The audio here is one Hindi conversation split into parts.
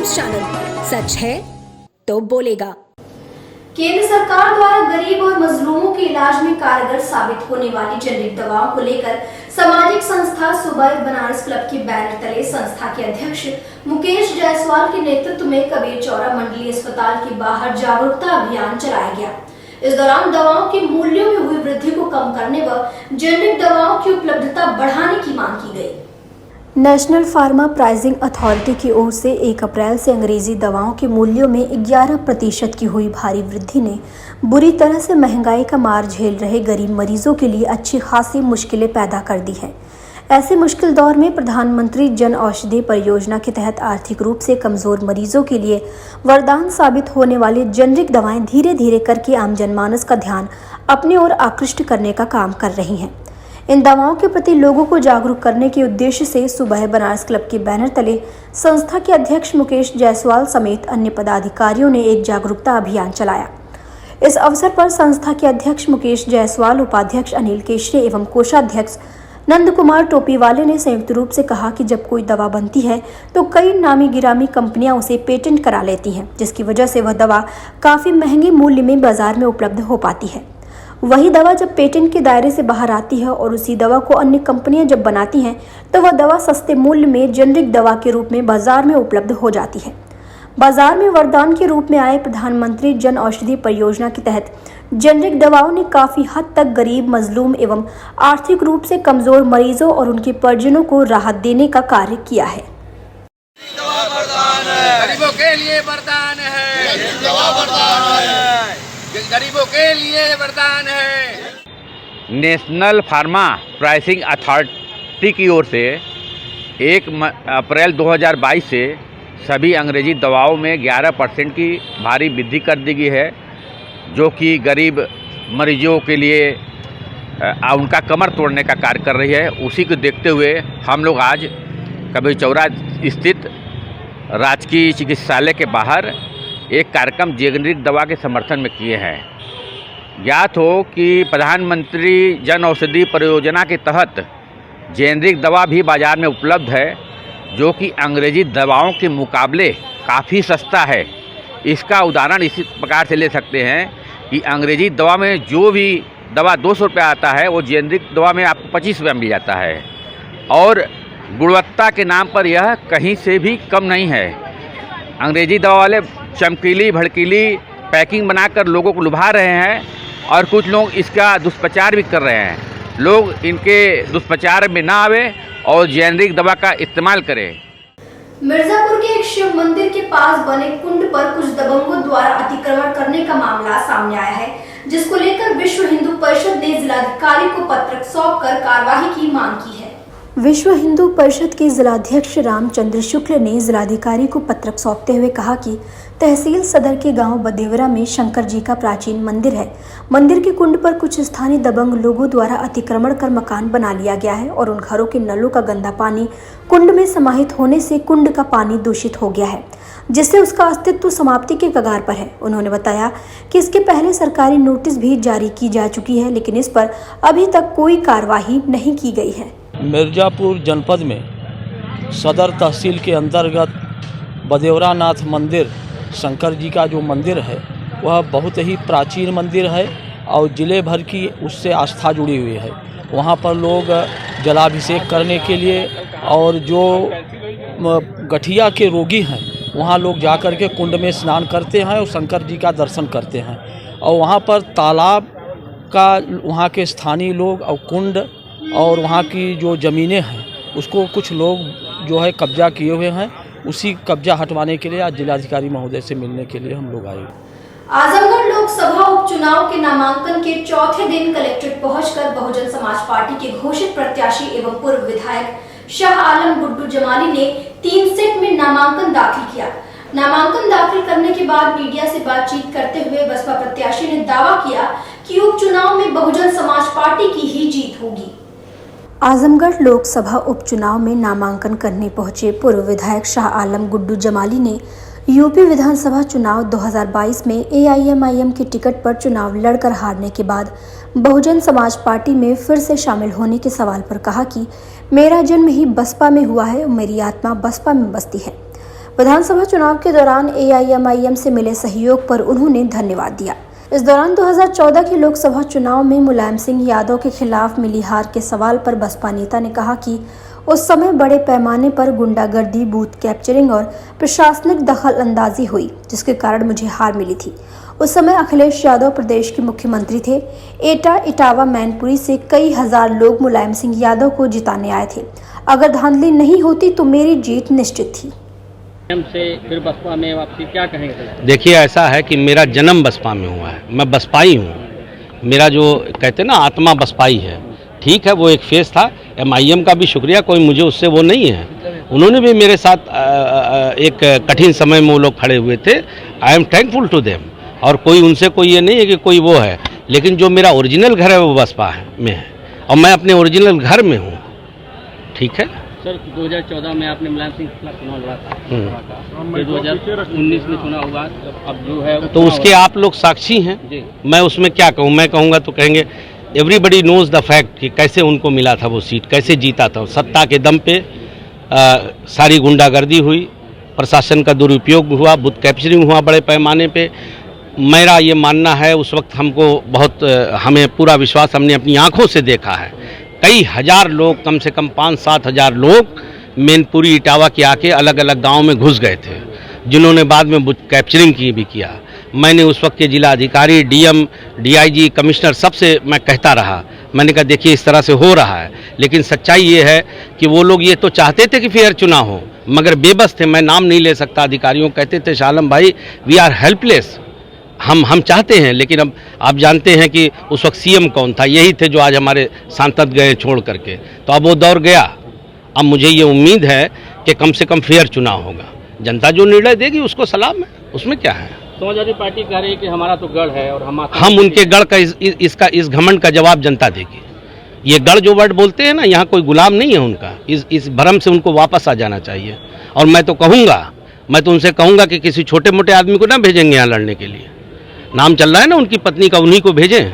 न्यूज चैनल, सच है तो बोलेगा। केंद्र सरकार द्वारा गरीब और मजलूमों के इलाज में कारगर साबित होने वाली जेनेरिक दवाओं को लेकर सामाजिक संस्था सुबह बनारस क्लब के बैनर तले संस्था के अध्यक्ष मुकेश जायसवाल के नेतृत्व में कबीर चौरा मंडलीय अस्पताल के बाहर जागरूकता अभियान चलाया गया। इस दौरान दवाओं के मूल्यों में हुई वृद्धि को कम करने व जेनेरिक दवाओं की उपलब्धता बढ़ाने की मांग की गई। नेशनल फार्मा प्राइसिंग अथॉरिटी की ओर से 1 अप्रैल से अंग्रेजी दवाओं के मूल्यों में 11% की हुई भारी वृद्धि ने बुरी तरह से महंगाई का मार झेल रहे गरीब मरीजों के लिए अच्छी खासी मुश्किलें पैदा कर दी हैं। ऐसे मुश्किल दौर में प्रधानमंत्री जन औषधि परियोजना के तहत आर्थिक रूप से कमजोर मरीजों के लिए वरदान साबित होने वाली जेनेरिक दवाएं धीरे धीरे करके आम जनमानस का ध्यान अपनी ओर आकृष्ट करने का काम कर रही हैं। इन दवाओं के प्रति लोगों को जागरूक करने के उद्देश्य से सुबह बनारस क्लब के बैनर तले संस्था के अध्यक्ष मुकेश जायसवाल समेत अन्य पदाधिकारियों ने एक जागरूकता अभियान चलाया। इस अवसर पर संस्था के अध्यक्ष मुकेश जायसवाल, उपाध्यक्ष अनिल केशरी एवं कोषाध्यक्ष नंद कुमार टोपीवाले ने संयुक्त रूप से कहा कि जब कोई दवा बनती है तो कई नामी गिरामी कंपनियां उसे पेटेंट करा लेती हैं, जिसकी वजह से वह दवा काफी महंगे मूल्य में बाजार में उपलब्ध हो पाती है। वही दवा जब पेटेंट के दायरे से बाहर आती है और उसी दवा को अन्य कंपनियां जब बनाती हैं तो वह दवा सस्ते मूल्य में जेनेरिक दवा के रूप में बाजार में उपलब्ध हो जाती है। बाजार में वरदान के रूप में आए प्रधानमंत्री जन औषधि परियोजना के तहत जेनेरिक दवाओं ने काफी हद तक गरीब, मजलूम एवं आर्थिक रूप से कमजोर मरीजों और उनके परिजनों को राहत देने का कार्य किया है। गरीबों के लिए वरदान है, गरीबों के लिए वरदान है। नेशनल फार्मा प्राइसिंग अथॉरिटी की ओर से 1 अप्रैल 2022 से सभी अंग्रेजी दवाओं में 11% की भारी वृद्धि कर दी गई है, जो कि गरीब मरीजों के लिए उनका कमर तोड़ने का कार्य कर रही है। उसी को देखते हुए हम लोग आज कबीर चौरा स्थित राजकीय चिकित्सालय के बाहर एक कार्यक्रम जेनेरिक दवा के समर्थन में किए हैं। ज्ञात हो कि प्रधानमंत्री जन औषधि परियोजना के तहत जेनेरिक दवा भी बाज़ार में उपलब्ध है, जो कि अंग्रेजी दवाओं के मुकाबले काफ़ी सस्ता है। इसका उदाहरण इसी प्रकार से ले सकते हैं कि अंग्रेजी दवा में जो भी दवा 200 रुपये आता है, वो जेनेरिक दवा में आपको 25 रुपये मिल जाता है और गुणवत्ता के नाम पर यह कहीं से भी कम नहीं है। अंग्रेजी दवा वाले चमकीली भड़कीली पैकिंग बनाकर लोगों को लुभा रहे हैं और कुछ लोग इसका दुष्प्रचार भी कर रहे हैं। लोग इनके दुष्प्रचार में ना आवे और जेनेरिक दवा का इस्तेमाल करें। मिर्जापुर के एक शिव मंदिर के पास बने कुंड पर कुछ दबंगों द्वारा अतिक्रमण करने का मामला सामने आया है, जिसको लेकर विश्व हिंदू परिषद ने जिलाधिकारी को पत्र सौंपकर कार्रवाई की मांग की है। विश्व हिंदू परिषद के जिलाध्यक्ष रामचंद्र शुक्ल ने जिलाधिकारी को पत्र सौंपते हुए कहा कि तहसील सदर के गांव बदेवरा में शंकर जी का प्राचीन मंदिर है। मंदिर के कुंड पर कुछ स्थानीय दबंग लोगों द्वारा अतिक्रमण कर मकान बना लिया गया है और उन घरों के नलों का गंदा पानी कुंड में समाहित होने से कुंड का पानी दूषित हो गया है, जिससे उसका अस्तित्व समाप्ति के कगार पर है। उन्होंने बताया कि इसके पहले सरकारी नोटिस भी जारी की जा चुकी है, लेकिन इस पर अभी तक कोई कार्यवाही नहीं की गई है। मिर्जापुर जनपद में सदर तहसील के अंतर्गत बदेवरा नाथ मंदिर शंकर जी का जो मंदिर है वह बहुत ही प्राचीन मंदिर है और ज़िले भर की उससे आस्था जुड़ी हुई है। वहाँ पर लोग जलाभिषेक करने के लिए और जो गठिया के रोगी हैं वहाँ लोग जाकर के कुंड में स्नान करते हैं और शंकर जी का दर्शन करते हैं। और वहाँ पर तालाब का वहाँ के स्थानीय लोग और कुंड और वहाँ की जो ज़मीनें हैं उसको कुछ लोग जो है कब्जा किए हुए हैं। उसी कब्जा हटवाने के लिए आज जिलाधिकारी महोदय से मिलने के लिए हम लोग आए। आजमगढ़ लोकसभा उपचुनाव के नामांकन के चौथे दिन कलेक्ट्रेट पहुंचकर बहुजन समाज पार्टी के घोषित प्रत्याशी एवं पूर्व विधायक शाह आलम गुड्डू जमाली ने 3 सेट में नामांकन दाखिल किया। नामांकन दाखिल करने के बाद मीडिया से बातचीत करते हुए बसपा प्रत्याशी ने दावा किया कि उपचुनाव में बहुजन समाज पार्टी की ही जीत होगी। आजमगढ़ लोकसभा उपचुनाव में नामांकन करने पहुंचे पूर्व विधायक शाह आलम गुड्डू जमाली ने यूपी विधानसभा चुनाव 2022 में एआईएमआईएम की टिकट पर चुनाव लड़कर हारने के बाद बहुजन समाज पार्टी में फिर से शामिल होने के सवाल पर कहा कि मेरा जन्म ही बसपा में हुआ है और मेरी आत्मा बसपा में बसती है। विधानसभा चुनाव के दौरान AIMIM से मिले सहयोग पर उन्होंने धन्यवाद दिया। इस दौरान 2014 के लोकसभा चुनाव में मुलायम सिंह यादव के खिलाफ मिली हार के सवाल पर बसपा नेता ने कहा कि उस समय बड़े पैमाने पर गुंडागर्दी, बूथ कैप्चरिंग और प्रशासनिक दखल अंदाजी हुई, जिसके कारण मुझे हार मिली थी। उस समय अखिलेश यादव प्रदेश के मुख्यमंत्री थे। एटा, इटावा, मैनपुरी से कई हजार लोग मुलायम सिंह यादव को जिताने आए थे। अगर धांधली नहीं होती तो मेरी जीत निश्चित थी। से फिर बसपा में वापसी क्या कहेंगे? देखिए, ऐसा है कि मेरा जन्म बसपा में हुआ है, मैं बसपाई हूँ। मेरा जो कहते हैं ना आत्मा बसपाई है। ठीक है, वो एक फेस था। MIM का भी शुक्रिया, कोई मुझे उससे वो नहीं है। उन्होंने भी मेरे साथ एक कठिन समय में वो लोग खड़े हुए थे। I am thankful to them. और कोई उनसे कोई ये नहीं है कि कोई वो है, लेकिन जो मेरा ओरिजिनल घर है वो बसपा में है और मैं अपने ओरिजिनल घर में हूँ। ठीक है सर, 2014 में आपने मुलायम सिंह के खिलाफ चुनाव लड़ा था, फिर 2019 में चुनाव हुआ, अब जो है तो उसके आप लोग साक्षी हैं। मैं उसमें क्या कहूँ, मैं कहूँगा तो कहेंगे एवरीबडी नोज द फैक्ट कि कैसे उनको मिला था वो सीट, कैसे जीता था। सत्ता के दम पे सारी गुंडागर्दी हुई, प्रशासन का दुरुपयोग हुआ, बुथ कैप्चरिंग हुआ बड़े पैमाने पे। मेरा ये मानना है उस वक्त हमको बहुत हमें पूरा विश्वास, हमने अपनी आंखों से देखा है। कई हजार लोग, कम से कम 5-7 हजार लोग मैनपुरी, इटावा के आके अलग अलग गाँव में घुस गए थे, जिन्होंने बाद में बुथ कैप्चरिंग की भी किया। मैंने उस वक्त के जिला अधिकारी, DM, DIG, कमिश्नर सबसे मैं कहता रहा। मैंने कहा देखिए इस तरह से हो रहा है, लेकिन सच्चाई ये है कि वो लोग ये तो चाहते थे कि फेयर चुनाव हो, मगर बेबस थे। मैं नाम नहीं ले सकता अधिकारियों, कहते थे शालम भाई वी आर हेल्पलेस, हम चाहते हैं, लेकिन अब आप जानते हैं कि उस वक्त CM कौन था, यही थे जो आज हमारे सांसद गए छोड़ करके। तो अब वो दौर गया। अब मुझे ये उम्मीद है कि कम से कम फेयर चुनाव होगा। जनता जो निर्णय देगी उसको सलाम है, उसमें क्या है। समाजवादी पार्टी कह रही है कि हमारा तो गढ़ है और हम उनके गढ़ का इस घमंड का जवाब जनता देगी। ये गढ़ जो वर्ड बोलते हैं ना, यहाँ कोई गुलाम नहीं है उनका। इस भ्रम से उनको वापस आ जाना चाहिए। और मैं तो उनसे कहूँगा कि किसी छोटे मोटे आदमी को ना भेजेंगे यहाँ लड़ने के लिए। नाम चल रहा है ना उनकी पत्नी का, उन्हीं को भेजें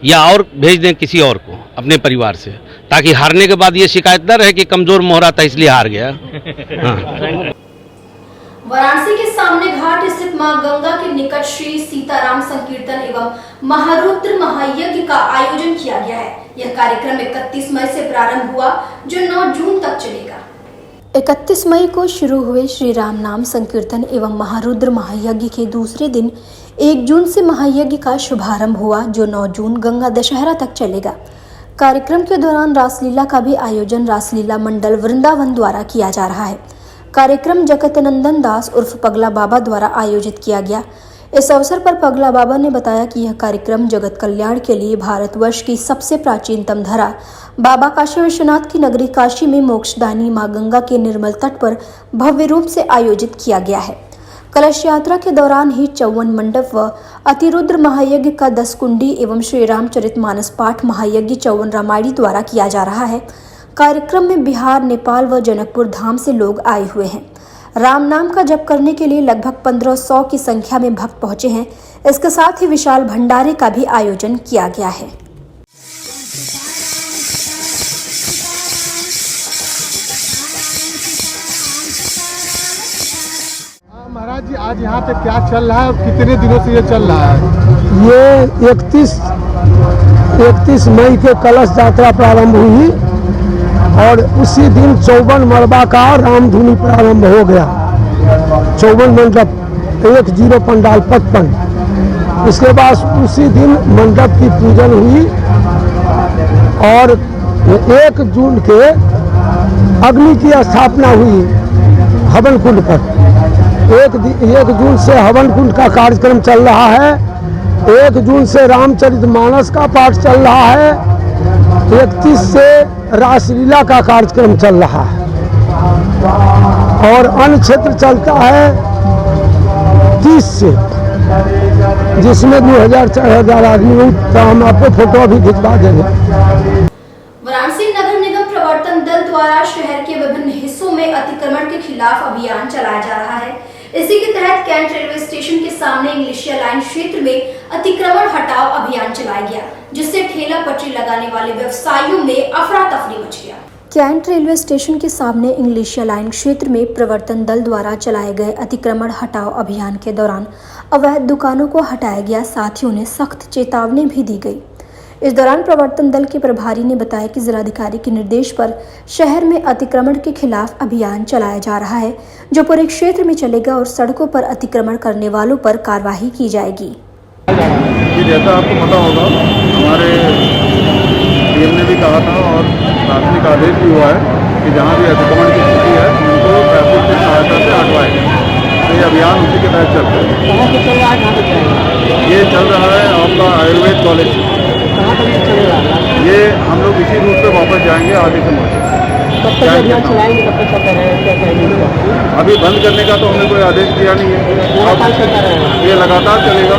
या और भेज दें किसी और को अपने परिवार से, ताकि हारने के बाद ये शिकायत न रहे कि कमजोर मोहरा था इसलिए हार गया। हाँ। वाराणसी के सामने घाट स्थित मां गंगा के निकट श्री सीताराम संकीर्तन एवं महारुद्र महायज्ञ का आयोजन किया गया है। यह कार्यक्रम 31 मई से प्रारंभ हुआ, जो 9 जून तक चलेगा। 31 मई को शुरू हुए श्री राम नाम संकीर्तन एवं महारुद्र महायज्ञ के दूसरे दिन 1 जून से महायज्ञ का शुभारंभ हुआ, जो 9 जून गंगा दशहरा तक चलेगा। कार्यक्रम के दौरान रासलीला का भी आयोजन रासलीला मंडल वृंदावन द्वारा किया जा रहा है। कार्यक्रम जगतनंदन दास उर्फ पगला बाबा द्वारा आयोजित किया गया। इस अवसर पर पगला बाबा ने बताया कि यह कार्यक्रम जगत कल्याण के लिए भारतवर्ष की सबसे प्राचीनतम धरा बाबा काशी विश्वनाथ की नगरी काशी में मोक्षदानी मां गंगा के निर्मल तट पर भव्य रूप से आयोजित किया गया है। कलश यात्रा के दौरान ही 54 मंडप व अतिरुद्र महायज्ञ का 10 कुंडी एवं श्री रामचरितमानस पाठ महायज्ञ 54 रामायणी द्वारा किया जा रहा है। कार्यक्रम में बिहार, नेपाल व जनकपुर धाम से लोग आए हुए हैं। राम नाम का जप करने के लिए लगभग 1500 की संख्या में भक्त पहुंचे हैं। इसके साथ ही विशाल भंडारे का भी आयोजन किया गया है। महाराज जी, आज यहाँ पे क्या चल रहा है और कितने दिनों से ये चल रहा है? ये 31 मई के कलश यात्रा प्रारंभ हुई और उसी दिन 54 मरबा का रामधुनी प्रारंभ हो गया। 54 मंडप, 10 पंडाल 55। इसके बाद उसी दिन मंडप की पूजन हुई और 1 जून के अग्नि की स्थापना हुई हवन कुंड पर। 1 जून से हवन कुंड का कार्यक्रम चल रहा है। 1 जून से रामचरितमानस का पाठ चल रहा है। 31 से रासलीला का कार्यक्रम चल रहा है और अन्य क्षेत्र चलता है 30 से, जिसमें 2000-4000 आदमी। तो हम आपको फोटो भी खिंचवा देंगे। वाराणसी नगर निगम प्रवर्तन दल द्वारा शहर के विभिन्न हिस्सों में अतिक्रमण के खिलाफ अभियान चलाया जा रहा है। इसी के तहत कैंट रेलवे स्टेशन के सामने इंग्लिशिया लाइन क्षेत्र में अतिक्रमण हटाओ अभियान चलाया गया, जिससे ठेला पटरी लगाने वाले व्यवसायियों में अफरा तफरी मच गया। कैंट रेलवे स्टेशन के सामने इंग्लिशिया लाइन क्षेत्र में प्रवर्तन दल द्वारा चलाए गए अतिक्रमण हटाओ अभियान के दौरान अवैध दुकानों को हटाया गया, साथ ही उन्हें सख्त चेतावनी भी दी गई। इस दौरान प्रवर्तन दल के प्रभारी ने बताया कि जिलाधिकारी के निर्देश पर शहर में अतिक्रमण के खिलाफ अभियान चलाया जा रहा है, जो पूरे क्षेत्र में चलेगा और सड़कों पर अतिक्रमण करने वालों पर कार्रवाई की जाएगी। जैसा आपको पता होगा, हमारे डीएम ने भी कहा था और शासनिक आदेश भी हुआ है कि जहाँ भी अतिक्रमण की स्थिति है उनको ट्रैफिक की सहायता से हटवाएं। तो ये अभियान उसी के तहत चलता है। कहाँ से चल रहा है, कहाँ से चलेगा? ये चल रहा है आपका आयुर्वेद कॉलेज। कहाँ तक ये चलेगा? ये हम लोग इसी रूट पे वापस जाएंगे आगे से मोड़। कब तक अभियान चलाएंगे, कब तक चलता रहेगा, क्या कहेंगे? अभी बंद करने का तो हमने कोई आदेश दिया नहीं है, लगातार चलता रहेगा। ये लगातार चलेगा।